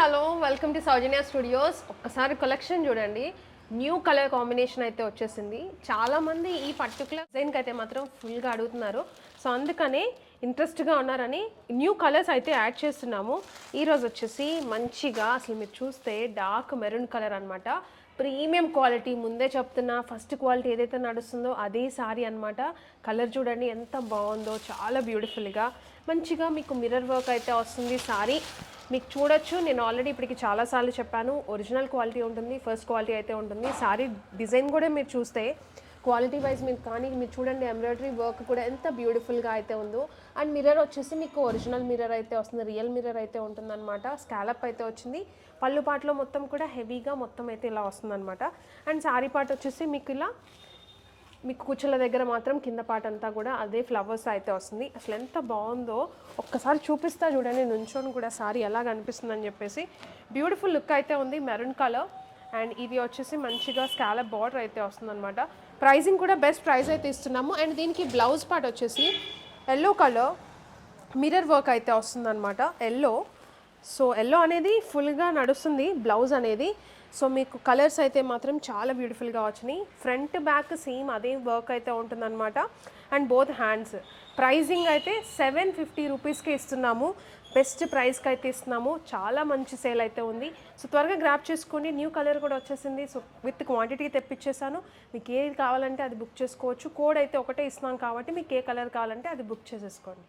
Hello welcome to Soujanya studios. ఒక్కసారి collection చూడండి. New colour combination అయితే వచ్చేసింది. చాలామంది ఈ పర్టికులర్ డిజైన్కి అయితే మాత్రం ఫుల్గా అడుగుతున్నారు. సో అందుకనే ఇంట్రెస్ట్గా ఉన్నారని న్యూ కలర్స్ అయితే యాడ్ చేస్తున్నాము. ఈరోజు వచ్చేసి మంచిగా అసలు మీరు చూస్తే డార్క్ మెరూన్ కలర్ అనమాట. ప్రీమియం క్వాలిటీ, ముందే చెప్తున్నా ఫస్ట్ క్వాలిటీ ఏదైతే నడుస్తుందో అదే సారీ అనమాట. కలర్ చూడండి ఎంత బాగుందో, చాలా బ్యూటిఫుల్గా మంచిగా మీకు మిర్రర్ వర్క్ అయితే వస్తుంది సారీ. మీకు చూడొచ్చు, నేను ఆల్రెడీ ఇప్పటికి చాలాసార్లు చెప్పాను, ఒరిజినల్ క్వాలిటీ ఉంటుంది, ఫస్ట్ క్వాలిటీ అయితే ఉంటుంది. సారీ డిజైన్ కూడా మీరు చూస్తే క్వాలిటీ వైజ్ మీకు కానీ మీరు చూడండి, ఎంబ్రాయిడరీ వర్క్ కూడా ఎంత బ్యూటిఫుల్గా అయితే ఉందో. అండ్ మిర్రర్ వచ్చేసి మీకు ఒరిజినల్ మిర్రర్ అయితే వస్తుంది, రియల్ మిర్రర్ అయితే ఉంటుందన్నమాట. స్కాలప్ అయితే వచ్చింది. పళ్ళు పాటలో మొత్తం కూడా హెవీగా మొత్తం అయితే ఇలా వస్తుందన్నమాట. అండ్ సారీ పార్ట్ వచ్చేసి మీకు ఇలా మీకు కుచ్చుల దగ్గర మాత్రం కింద పార్ట్ అంతా కూడా అదే ఫ్లవర్స్ అయితే వస్తుంది. అసలు ఎంత బాగుందో ఒక్కసారి చూపిస్తా చూడండి, నుంచొని కూడా సారీ ఎలా కనిపిస్తుందని చెప్పేసి. బ్యూటిఫుల్ లుక్ అయితే ఉంది, మెరూన్ కలర్. అండ్ ఇది వచ్చేసి మంచిగా స్కాలప్ బార్డర్ అయితే వస్తుందన్నమాట. ప్రైజింగ్ కూడా బెస్ట్ ప్రైస్ అయితే ఇస్తున్నాము. అండ్ దీనికి బ్లౌజ్ పార్ట్ వచ్చేసి ఎల్లో కలర్ మిర్రర్ వర్క్ అయితే వస్తుందన్నమాట. సో ఎల్లో అనేది ఫుల్గా నడుస్తుంది బ్లౌజ్ అనేది. సో మీకు కలర్స్ అయితే మాత్రం చాలా బ్యూటిఫుల్గా వచ్చినాయి. ఫ్రంట్ బ్యాక్ సేమ్ అదే వర్క్ అయితే ఉంటుందన్నమాట. And both hands. ప్రైజింగ్ అయితే 750 రూపీస్కి ఇస్తున్నాము. బెస్ట్ ప్రైస్కి అయితే ఇస్తున్నాము. చాలా మంచి సేల్ అయితే ఉంది. సో త్వరగా గ్రాప్ చేసుకోండి. న్యూ కలర్ కూడా వచ్చేసింది. సో విత్ క్వాంటిటీ తెప్పించేసాను. మీకు ఏది కావాలంటే అది బుక్ చేసుకోవచ్చు. కోడ్ అయితే ఒకటే ఇస్తున్నాం కాబట్టి మీకు ఏ కలర్ కావాలంటే అది బుక్ చేసేసుకోండి.